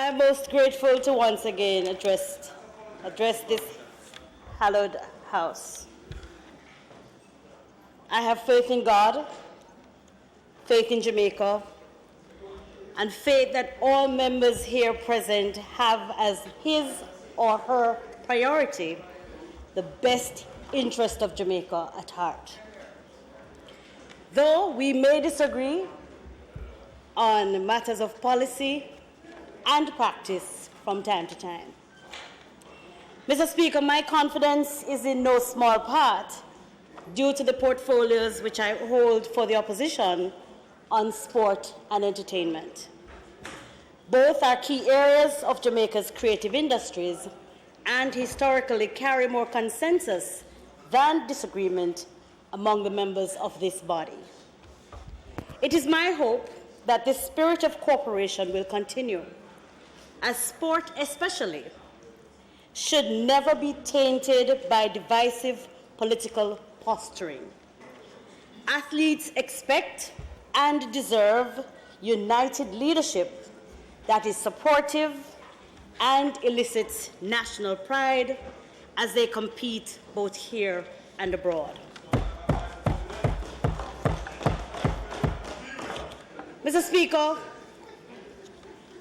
I'm most grateful to once again address this hallowed house. I have faith in God, faith in Jamaica, and faith that all members here present have as his or her priority the best interest of Jamaica at heart. Though we may disagree on matters of policy and practice from time to time. Mr. Speaker, my confidence is in no small part due to the portfolios which I hold for the opposition on sport and entertainment. Both are key areas of Jamaica's creative industries and historically carry more consensus than disagreement among the members of this body. It is my hope that this spirit of cooperation will continue, as sport especially should never be tainted by divisive political posturing. Athletes expect and deserve united leadership that is supportive and elicits national pride as they compete both here and abroad. Mr. Speaker,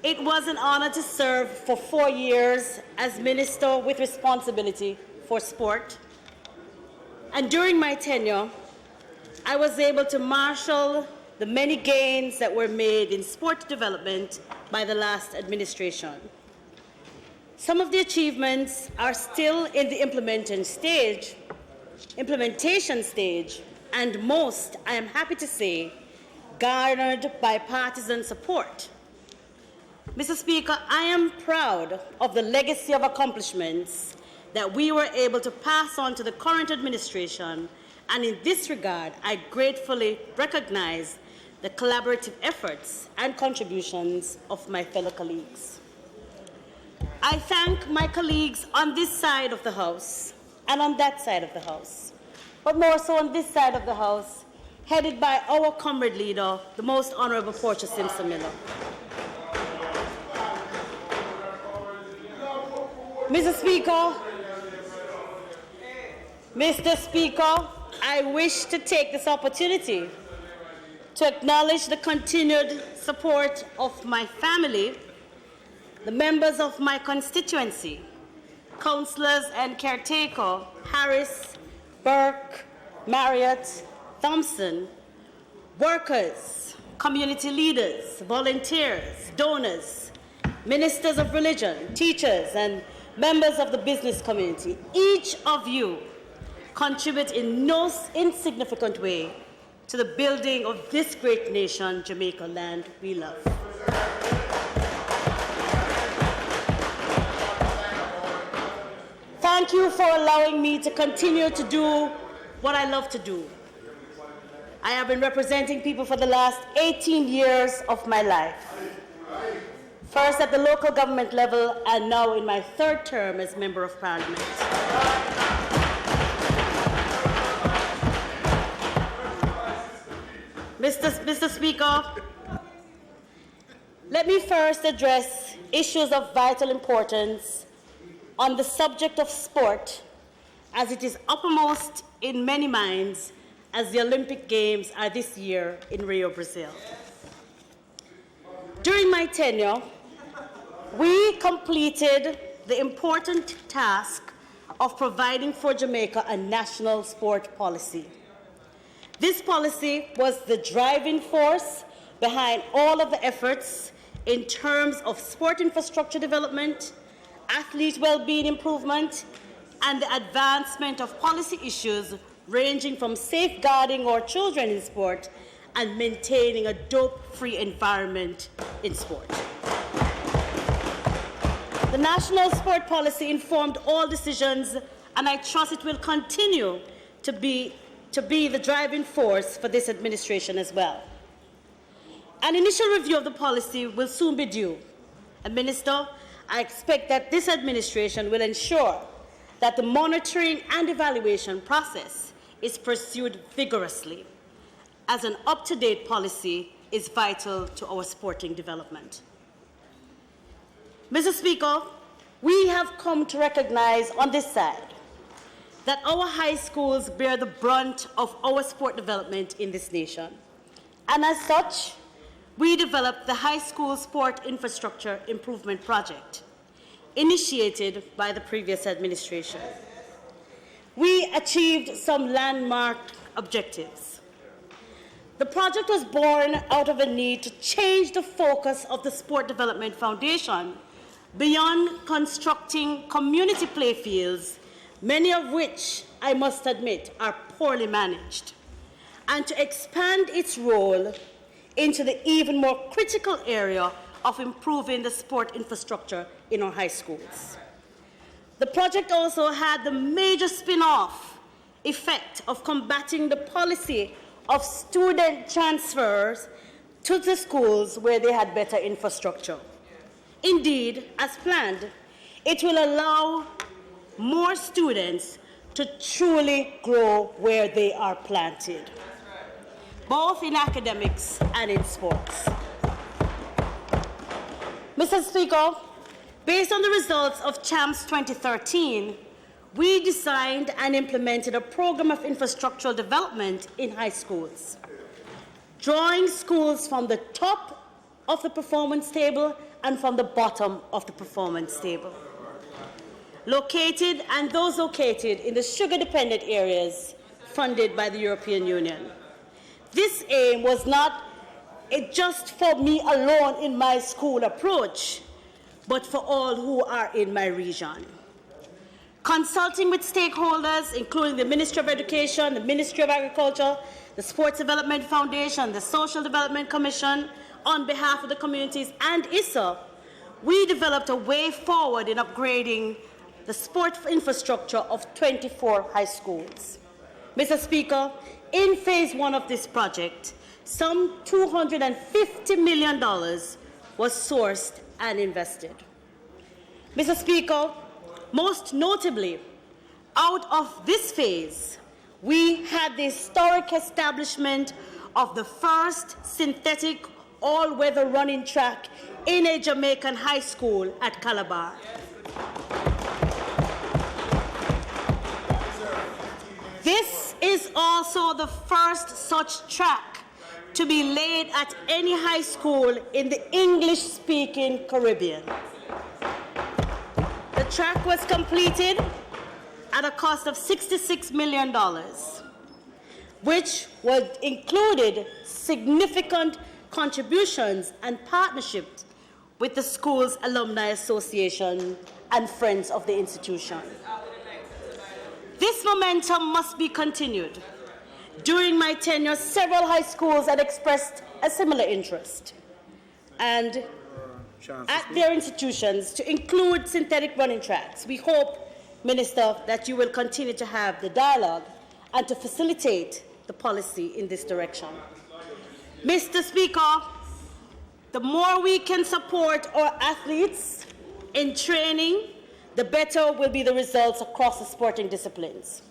it was an honor to serve for 4 years as Minister with responsibility for sport. And during my tenure, I was able to marshal the many gains that were made in sport development by the last administration. Some of the achievements are still in the implementation stage, and most, I am happy to say, garnered bipartisan support. Mr. Speaker, I am proud of the legacy of accomplishments that we were able to pass on to the current administration, and in this regard, I gratefully recognize the collaborative efforts and contributions of my fellow colleagues. I thank my colleagues on this side of the House and on that side of the House, but more so on this side of the House, headed by our comrade leader, the Most Honorable Portia Simpson Miller. Mr. Speaker, I wish to take this opportunity to acknowledge the continued support of my family, the members of my constituency, councillors and caretaker Harris, Burke, Marriott, Thompson, workers, community leaders, volunteers, donors, ministers of religion, teachers, and members of the business community. Each of you contribute in no insignificant way to the building of this great nation, Jamaica, land we love. Thank you for allowing me to continue to do what I love to do. I have been representing people for the last 18 years of my life. First at the local government level, and now in my third term as Member of Parliament. Mr. Speaker, let me first address issues of vital importance on the subject of sport, as it is uppermost in many minds as the Olympic Games are this year in Rio, Brazil. During my tenure, we completed the important task of providing for Jamaica a national sport policy. This policy was the driving force behind all of the efforts in terms of sport infrastructure development, athlete well-being improvement, and the advancement of policy issues ranging from safeguarding our children in sport and maintaining a dope-free environment in sport. The national sport policy informed all decisions, and I trust it will continue to be the driving force for this administration as well. An initial review of the policy will soon be due. And Minister, I expect that this administration will ensure that the monitoring and evaluation process is pursued vigorously, as an up-to-date policy is vital to our sporting development. Mr. Speaker, we have come to recognize on this side that our high schools bear the brunt of our sport development in this nation. And as such, we developed the High School Sport Infrastructure Improvement Project, initiated by the previous administration. We achieved some landmark objectives. The project was born out of a need to change the focus of the Sport Development Foundation beyond constructing community playfields, many of which, I must admit, are poorly managed, and to expand its role into the even more critical area of improving the sport infrastructure in our high schools. The project also had the major spin-off effect of combating the policy of student transfers to the schools where they had better infrastructure. Indeed, as planned, it will allow more students to truly grow where they are planted, both in academics and in sports. Mr. Speaker, based on the results of CHAMPS 2013, we designed and implemented a program of infrastructural development in high schools, drawing schools from the top of the performance table and from the bottom of the performance table. Those located in the sugar-dependent areas funded by the European Union. This aim was not just for me alone in my school approach, but for all who are in my region. Consulting with stakeholders, including the Ministry of Education, the Ministry of Agriculture, the Sports Development Foundation, the Social Development Commission, on behalf of the communities, and ISA, we developed a way forward in upgrading the sport infrastructure of 24 high schools. Mr. Speaker, in phase one of this project, some $250 million was sourced and invested. Mr. Speaker, most notably, out of this phase, we had the historic establishment of the first synthetic all-weather running track in a Jamaican high school at Calabar. This is also the first such track to be laid at any high school in the English-speaking Caribbean. The track was completed at a cost of $66 million, which included significant contributions and partnerships with the school's alumni association and friends of the institution. This momentum must be continued. During my tenure, several high schools had expressed a similar interest, and at their institutions to include synthetic running tracks. We hope, Minister, that you will continue to have the dialogue and to facilitate the policy in this direction. Mr. Speaker, the more we can support our athletes in training, the better will be the results across the sporting disciplines.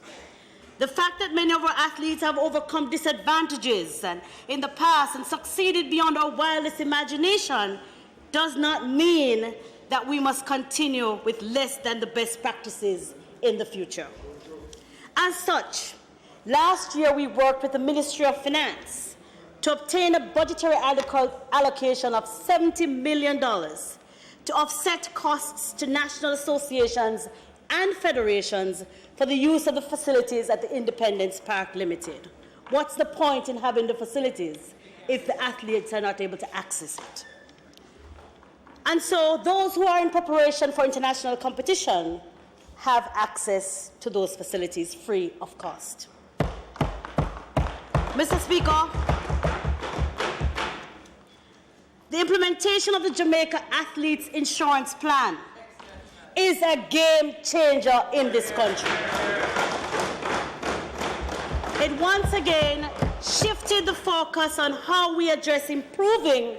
The fact that many of our athletes have overcome disadvantages in the past and succeeded beyond our wildest imagination does not mean that we must continue with less than the best practices in the future. As such, last year we worked with the Ministry of Finance to obtain a budgetary allocation of $70 million to offset costs to national associations and federations for the use of the facilities at the Independence Park Limited. What's the point in having the facilities if the athletes are not able to access it? And so those who are in preparation for international competition have access to those facilities free of cost. Mr. Speaker, the implementation of the Jamaica Athletes Insurance Plan is a game changer in this country. It once again shifted the focus on how we address improving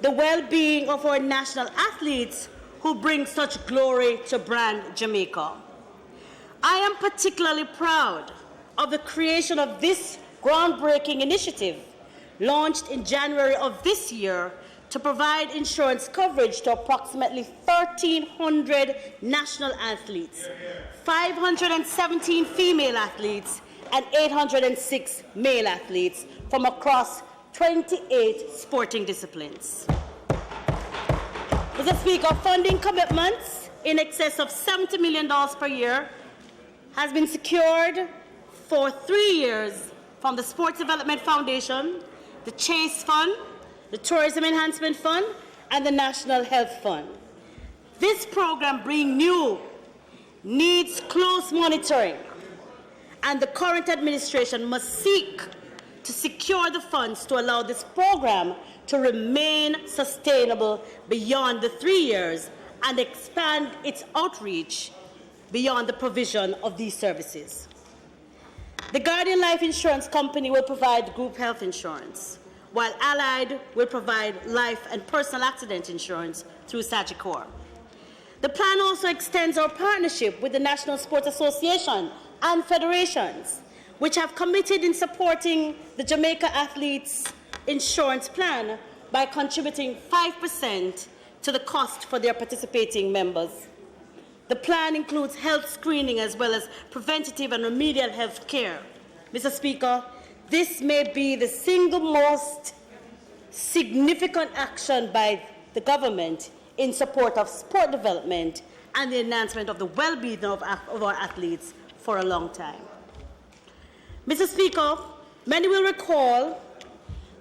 the well-being of our national athletes who bring such glory to brand Jamaica. I am particularly proud of the creation of this groundbreaking initiative launched in January of this year to provide insurance coverage to approximately 1,300 national athletes, 517 female athletes, and 806 male athletes from across 28 sporting disciplines. Mr. Speaker, funding commitments in excess of $70 million per year has been secured for 3 years from the Sports Development Foundation, the Chase Fund, the Tourism Enhancement Fund, and the National Health Fund. This program, being new, needs close monitoring, and the current administration must seek to secure the funds to allow this program to remain sustainable beyond the 3 years and expand its outreach beyond the provision of these services. The Guardian Life Insurance Company will provide group health insurance, while Allied will provide life and personal accident insurance through Sectoral. The plan also extends our partnership with the National Sports Association and federations, which have committed in supporting the Jamaica Athletes Insurance Plan by contributing 5% to the cost for their participating members. The plan includes health screening as well as preventative and remedial health care. Mr. Speaker, this may be the single most significant action by the government in support of sport development and the enhancement of the well-being of our athletes for a long time. Mr. Speaker, many will recall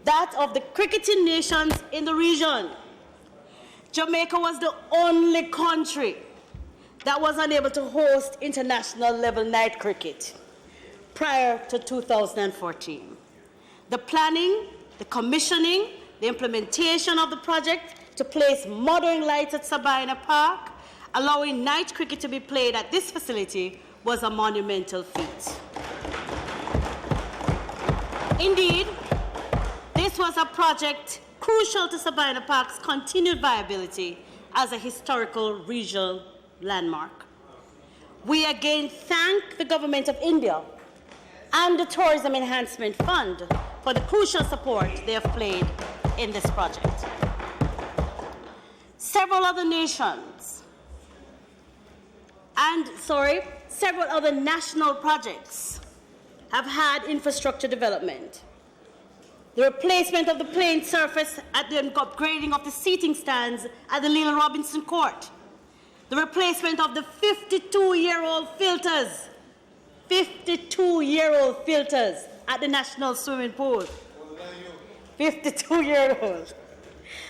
that of the cricketing nations in the region, Jamaica was the only country that was unable to host international level night cricket prior to 2014. The planning, the commissioning, the implementation of the project to place modern lights at Sabina Park, allowing night cricket to be played at this facility, was a monumental feat. Indeed, this was a project crucial to Sabina Park's continued viability as a historical regional landmark. We again thank the Government of India and the Tourism Enhancement Fund for the crucial support they have played in this project. Several other national projects have had infrastructure development. The replacement of the playing surface at the upgrading of the seating stands at the Leland Robinson Court. The replacement of the 52-year-old filters, 52-year-old filters at the National Swimming Pool. 52-year-old.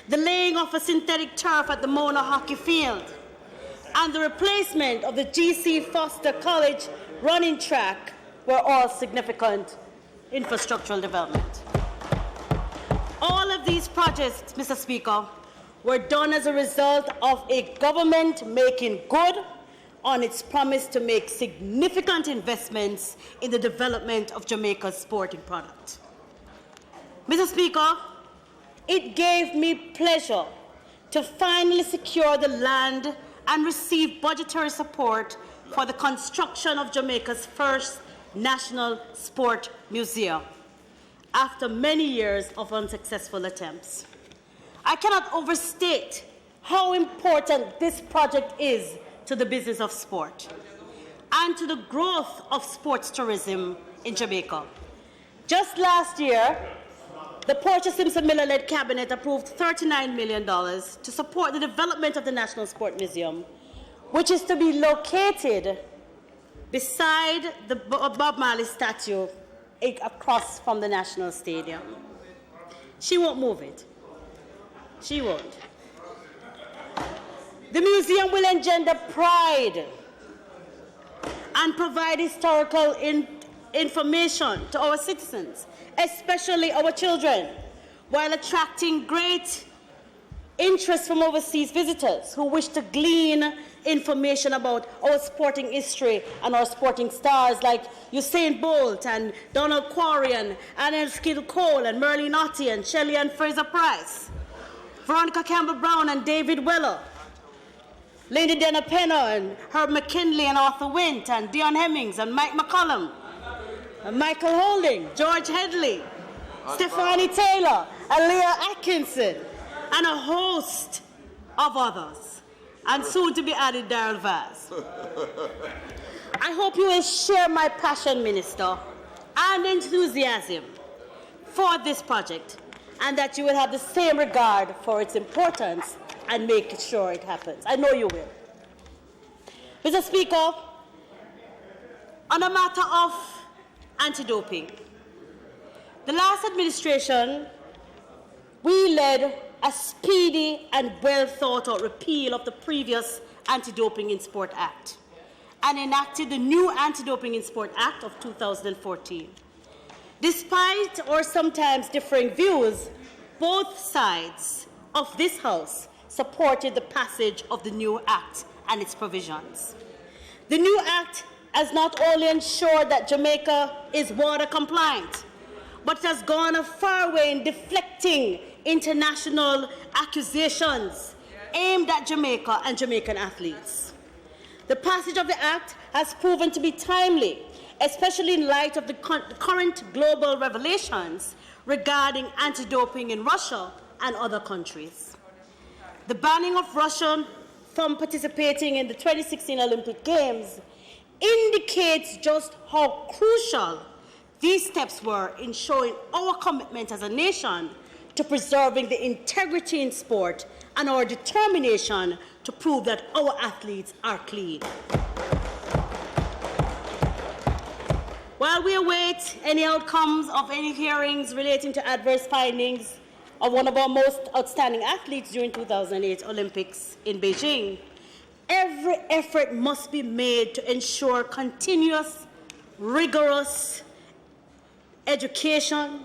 The laying of a synthetic turf at the Mona Hockey Field. And the replacement of the G.C. Foster College running track were all significant infrastructural development. All of these projects, Mr. Speaker, were done as a result of a government making good on its promise to make significant investments in the development of Jamaica's sporting product. Mr. Speaker, it gave me pleasure to finally secure the land and receive budgetary support for the construction of Jamaica's first National Sport Museum after many years of unsuccessful attempts. I cannot overstate how important this project is to the business of sport and to the growth of sports tourism in Jamaica. Just last year, the Portia Simpson Miller-led cabinet approved $39 million to support the development of the National Sport Museum, which is to be located beside the Bob Marley statue across from the National Stadium. She won't move it. She won't. The museum will engender pride and provide historical information to our citizens, especially our children, while attracting great interest from overseas visitors who wish to glean information about our sporting history and our sporting stars like Usain Bolt and Donald Quarry and Anel Skid Cole and Merlin Ottey and Shelley and Fraser Price, Veronica Campbell-Brown and David Weller, Lady Dana Penner and Herb McKinley and Arthur Wint and Dion Hemmings and Mike McCollum, and Michael Holding, George Headley, Stephanie Taylor, and Leah Atkinson, and a host of others, and soon to be added Daryl Vaz. I hope you will share my passion, Minister, and enthusiasm for this project, and that you will have the same regard for its importance and make sure it happens. I know you will. Mr. Speaker, on a matter of anti-doping, the last administration, we led a speedy and well-thought-out repeal of the previous Anti-Doping in Sport Act and enacted the new Anti-Doping in Sport Act of 2014. Despite or sometimes differing views, both sides of this House supported the passage of the new Act and its provisions. The new Act has not only ensured that Jamaica is water compliant, but it has gone a far way in deflecting international accusations aimed at Jamaica and Jamaican athletes. The passage of the Act has proven to be timely, especially in light of the current global revelations regarding anti-doping in Russia and other countries. The banning of Russia from participating in the 2016 Olympic Games indicates just how crucial these steps were in showing our commitment as a nation to preserving the integrity in sport and our determination to prove that our athletes are clean. While we await any outcomes of any hearings relating to adverse findings of one of our most outstanding athletes during 2008 Olympics in Beijing, every effort must be made to ensure continuous, rigorous education,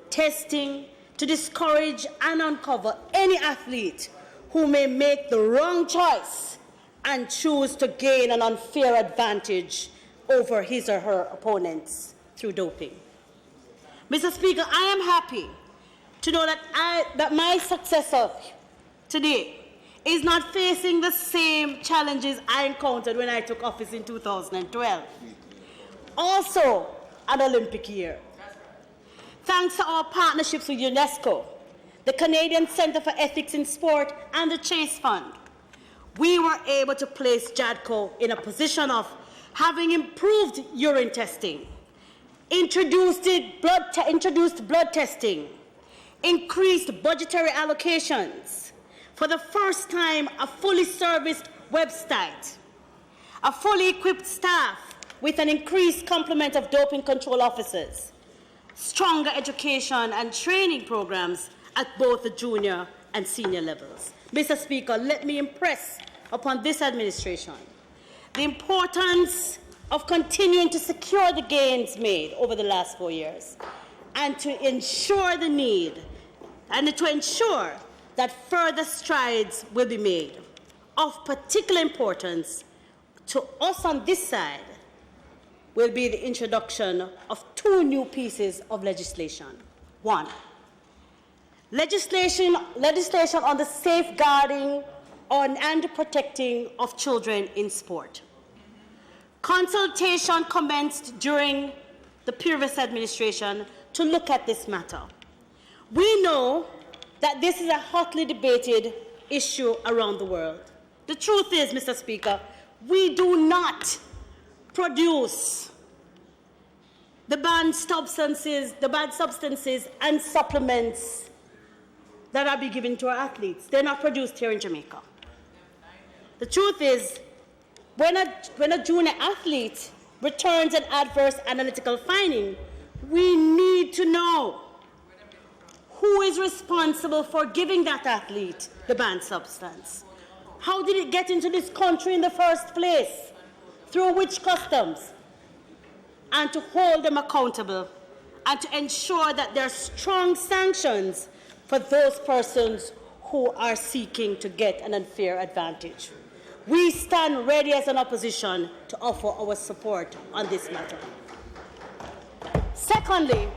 testing, to discourage and uncover any athlete who may make the wrong choice and choose to gain an unfair advantage over his or her opponents through doping. Mr. Speaker, I am happy to know that my successor today is not facing the same challenges I encountered when I took office in 2012. Also, an Olympic year. Thanks to our partnerships with UNESCO, the Canadian Centre for Ethics in Sport, and the Chase Fund, we were able to place JADCO in a position of having improved urine testing, introduced blood testing, increased budgetary allocations, for the first time a fully serviced website, a fully equipped staff with an increased complement of doping control officers, stronger education and training programs at both the junior and senior levels. Mr. Speaker, let me impress upon this administration the importance of continuing to secure the gains made over the last 4 years and to ensure the need and to ensure that further strides will be made. Of particular importance to us on this side will be the introduction of 2 new pieces of legislation. 1, legislation on the safeguarding and protecting of children in sport. Consultation commenced during the previous administration to look at this matter. We know that this is a hotly debated issue around the world. The truth is, Mr. Speaker, we do not produce the banned substances and supplements that are being given to our athletes. They're not produced here in Jamaica. The truth is, when a junior athlete returns an adverse analytical finding, we need to know who is responsible for giving that athlete the banned substance. How did it get into this country in the first place? Through which customs? And to hold them accountable and to ensure that there are strong sanctions for those persons who are seeking to get an unfair advantage. We stand ready as an opposition to offer our support on this matter. Secondly,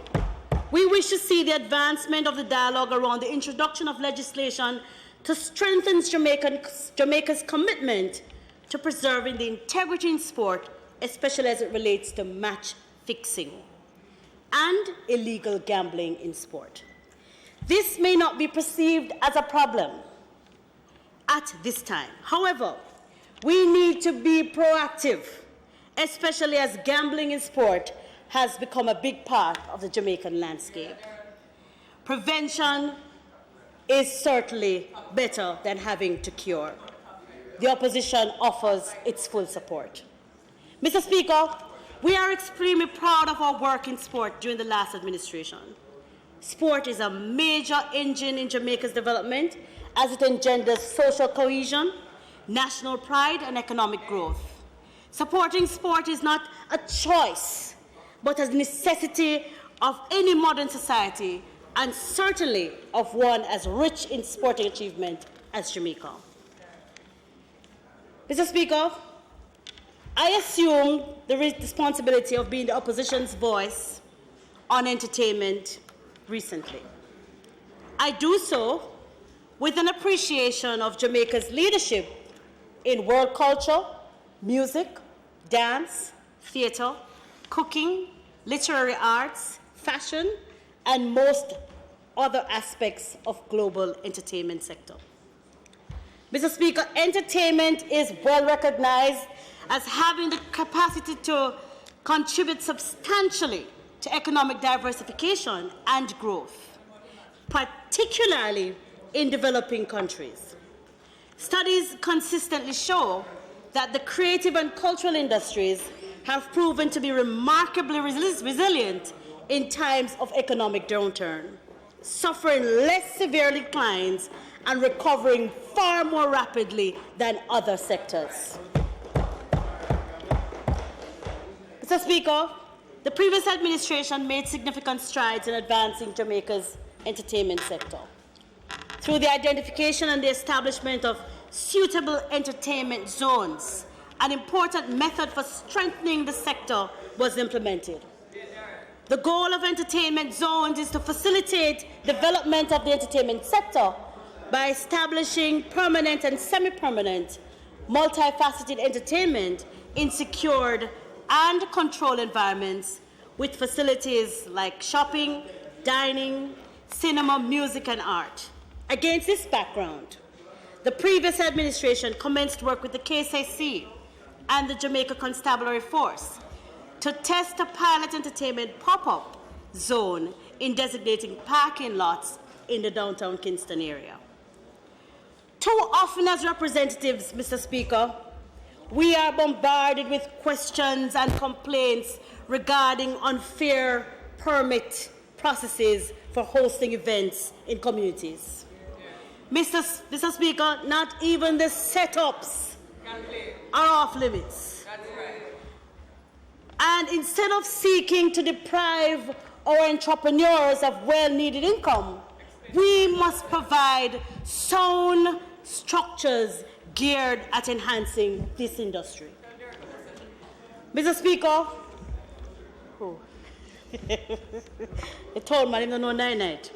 we wish to see the advancement of the dialogue around the introduction of legislation to strengthen Jamaica's commitment to preserving the integrity in sport, especially as it relates to match fixing and illegal gambling in sport. This may not be perceived as a problem at this time. However, we need to be proactive, especially as gambling in sport has become a big part of the Jamaican landscape. Prevention is certainly better than having to cure. The opposition offers its full support. Mr. Speaker, we are extremely proud of our work in sport during the last administration. Sport is a major engine in Jamaica's development as it engenders social cohesion, national pride, and economic growth. Supporting sport is not a choice, but a necessity of any modern society, and certainly of one as rich in sporting achievement as Jamaica. Mr. Speaker, I assume the responsibility of being the opposition's voice on entertainment recently. I do so with an appreciation of Jamaica's leadership in world culture, music, dance, theatre, cooking, literary arts, fashion, and most other aspects of global entertainment sector. Mr. Speaker, entertainment is well recognized as having the capacity to contribute substantially to economic diversification and growth, particularly in developing countries. Studies consistently show that the creative and cultural industries have proven to be remarkably resilient in times of economic downturn, suffering less severe declines and recovering far more rapidly than other sectors. Mr. Speaker, the previous administration made significant strides in advancing Jamaica's entertainment sector through the identification and the establishment of suitable entertainment zones. An important method for strengthening the sector was implemented. The goal of entertainment zones is to facilitate development of the entertainment sector by establishing permanent and semi-permanent, multifaceted entertainment in secured and controlled environments with facilities like shopping, dining, cinema, music, and art. Against this background, the previous administration commenced work with the KCC and the Jamaica Constabulary Force to test a pilot entertainment pop-up zone in designating parking lots in the downtown Kingston area. Too often as representatives, Mr. Speaker, we are bombarded with questions and complaints regarding unfair permit processes for hosting events in communities. Mr. Speaker, not even the setups are off limits. And instead of seeking to deprive our entrepreneurs of well-needed income, we must provide sound structures geared at enhancing this industry. Mr. Speaker, I told man, I don't know night.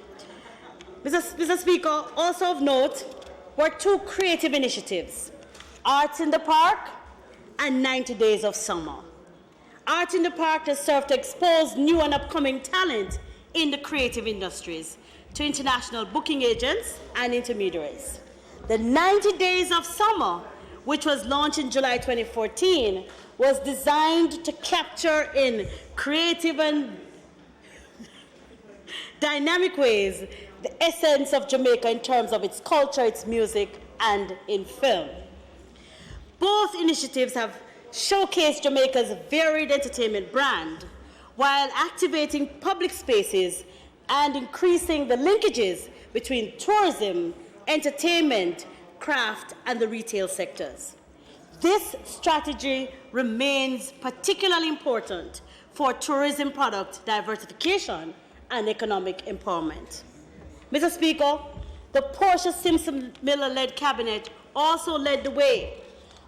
Mr. Speaker, also of note were two creative initiatives, Arts in the Park and 90 Days of Summer. Art in the Park has served to expose new and upcoming talent in the creative industries to international booking agents and intermediaries. The 90 Days of Summer, which was launched in July 2014, was designed to capture in creative and dynamic ways the essence of Jamaica in terms of its culture, its music, and in film. Both initiatives have showcased Jamaica's varied entertainment brand while activating public spaces and increasing the linkages between tourism, entertainment, craft, and the retail sectors. This strategy remains particularly important for tourism product diversification and economic empowerment. Mr. Speaker, the Portia Simpson-Miller-led cabinet also led the way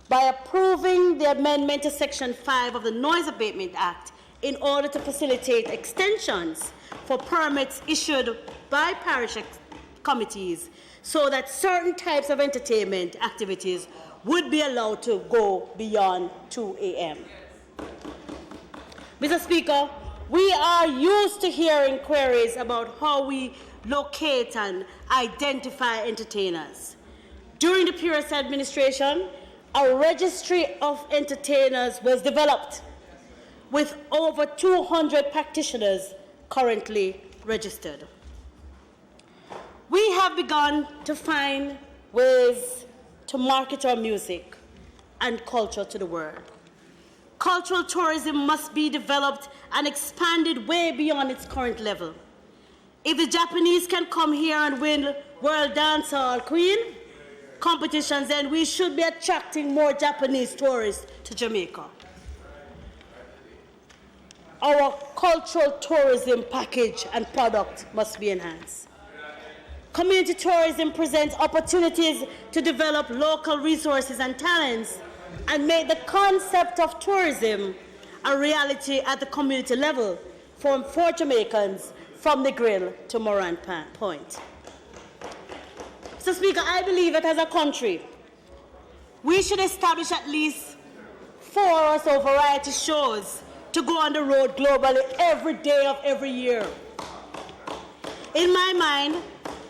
by approving the amendment to Section 5 of the Noise Abatement Act in order to facilitate extensions for permits issued by parish committees so that certain types of entertainment activities would be allowed to go beyond 2 a.m. Mr. Speaker, We are used to hearing queries about how we locate and identify entertainers. During the previous administration, a registry of entertainers was developed with over 200 practitioners currently registered. We have begun to find ways to market our music and culture to the world. Cultural tourism must be developed and expanded way beyond its current level. If the Japanese can come here and win World Dancehall Queen competitions, then we should be attracting more Japanese tourists to Jamaica. Our cultural tourism package and product must be enhanced. Community tourism presents opportunities to develop local resources and talents and make the concept of tourism a reality at the community level for Jamaicans from the Grill to Moran Point. Mr. Speaker, I believe that as a country, we should establish at least 4 or so variety shows to go on the road globally every day of every year. In my mind,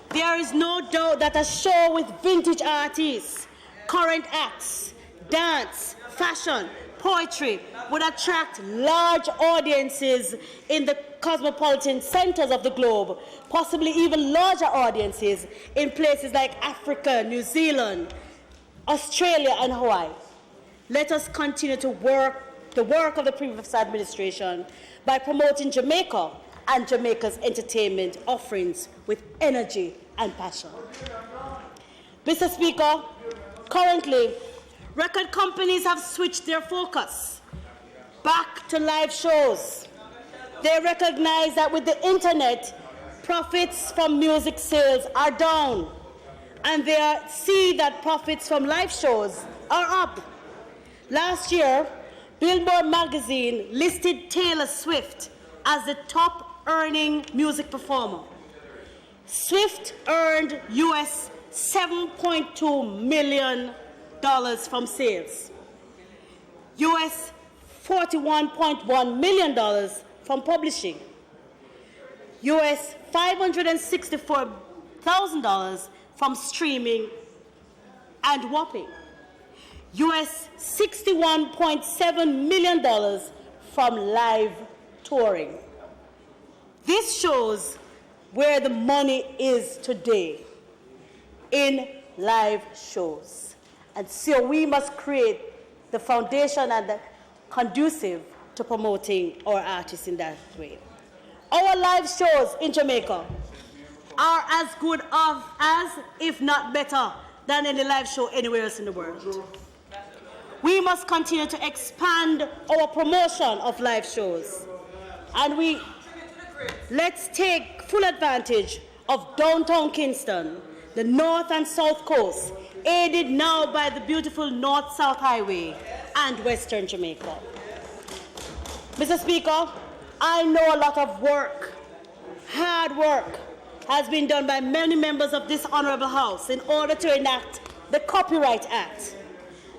there is no doubt that a show with vintage artists, current acts, dance, fashion, poetry would attract large audiences in the cosmopolitan centers of the globe, possibly even larger audiences in places like Africa, New Zealand, Australia, and Hawaii. Let us continue to the work of the previous administration by promoting Jamaica and Jamaica's entertainment offerings with energy and passion. Mr. Speaker, currently, record companies have switched their focus back to live shows. They recognize that with the internet, profits from music sales are down, and they see that profits from live shows are up. Last year, Billboard magazine listed Taylor Swift as the top earning music performer. Swift earned US $7.2 million from sales, US $41.1 million from publishing, US $564,000 from streaming and whopping, US $61.7 million from live touring. This shows where the money is today, in live shows. And so we must create the foundation and the conducive to promoting our artists in that way. Our live shows in Jamaica are as good as, if not better, than any live show anywhere else in the world. We must continue to expand our promotion of live shows. And let's take full advantage of downtown Kingston, the North and South Coast, aided now by the beautiful North-South Highway and Western Jamaica. Mr. Speaker, I know a lot of work, hard work, has been done by many members of this Honorable House in order to enact the Copyright Act.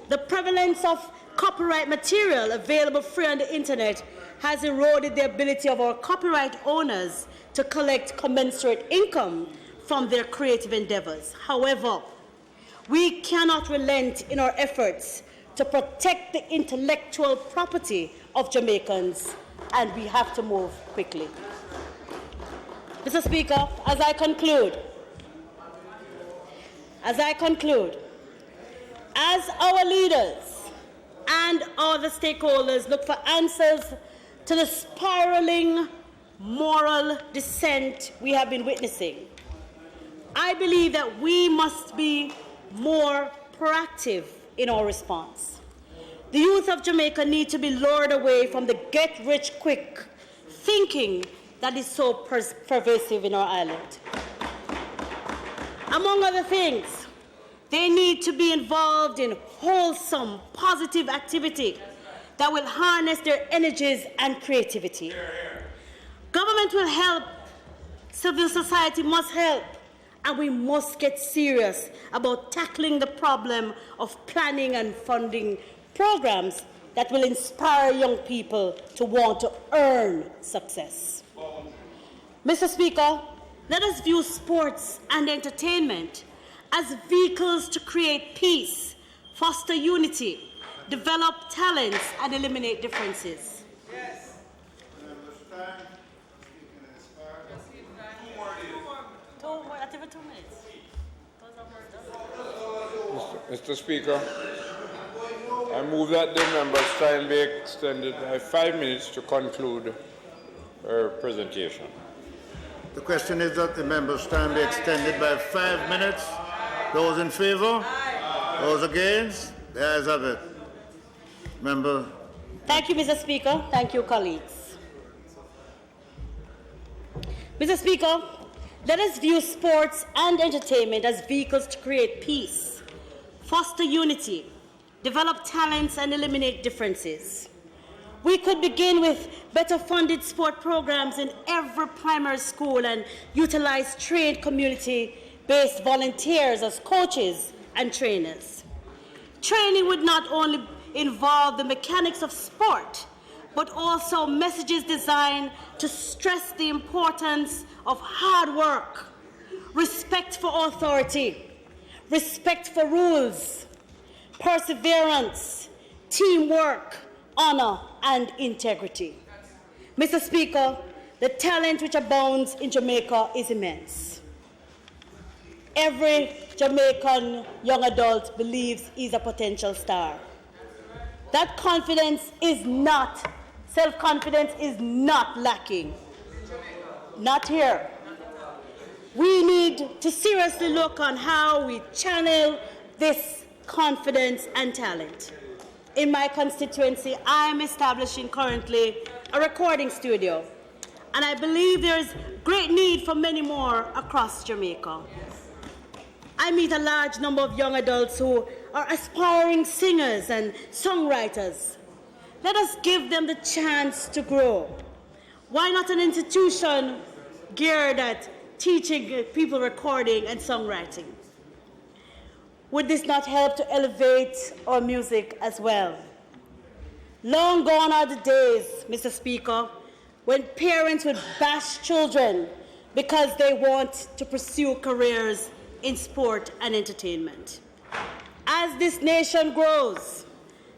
The prevalence of copyright material available free on the internet has eroded the ability of our copyright owners to collect commensurate income from their creative endeavors. However, we cannot relent in our efforts to protect the intellectual property of Jamaicans, and we have to move quickly. Mr. Speaker, as I conclude, as our leaders and other stakeholders look for answers to the spiraling moral descent we have been witnessing, I believe that we must be more proactive in our response. The youth of Jamaica need to be lured away from the get-rich-quick thinking that is so pervasive in our island. Among other things, they need to be involved in wholesome, positive activity that will harness their energies and creativity. Government will help, civil society must help, and we must get serious about tackling the problem of planning and funding programs that will inspire young people to want to earn success. Mr. Speaker, let us view sports and entertainment as vehicles to create peace, foster unity, develop talents, and eliminate differences. Yes. Mr. Speaker, I move that the member's time be extended by 5 minutes to conclude her presentation. The question is that the member's time be extended by 5 minutes. Those in favour? Those against? The ayes have it. Member. Thank you, Mr. Speaker. Thank you, colleagues. Mr. Speaker, let us view sports and entertainment as vehicles to create peace, foster unity, develop talents, and eliminate differences. We could begin with better funded sport programs in every primary school and utilize trained community-based volunteers as coaches and trainers. Training would not only involve the mechanics of sport, but also messages designed to stress the importance of hard work, respect for authority, respect for rules, perseverance, teamwork, honor, and integrity. Mr. Speaker, the talent which abounds in Jamaica is immense. Every Jamaican young adult believes he's a potential star. That confidence is not, self-confidence is not lacking. Not here. We need to seriously look on how we channel this confidence and talent. In my constituency, I'm establishing currently a recording studio, and I believe there is great need for many more across Jamaica. I meet a large number of young adults who are aspiring singers and songwriters. Let us give them the chance to grow. Why not an institution geared at teaching people recording and songwriting? Would this not help to elevate our music as well? Long gone are the days, Mr. Speaker, when parents would bash children because they want to pursue careers in sport and entertainment. As this nation grows,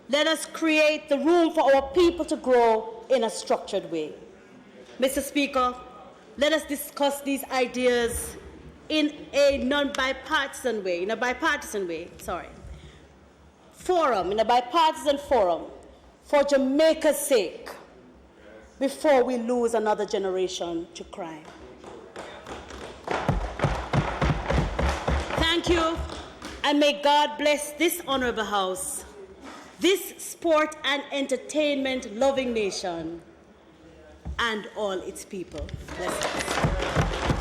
let us create the room for our people to grow in a structured way. Mr. Speaker, let us discuss these ideas in a bipartisan forum for Jamaica's sake before we lose another generation to crime. Thank you, and may God bless this honorable house, this sport and entertainment loving nation, and all its people. Bless us.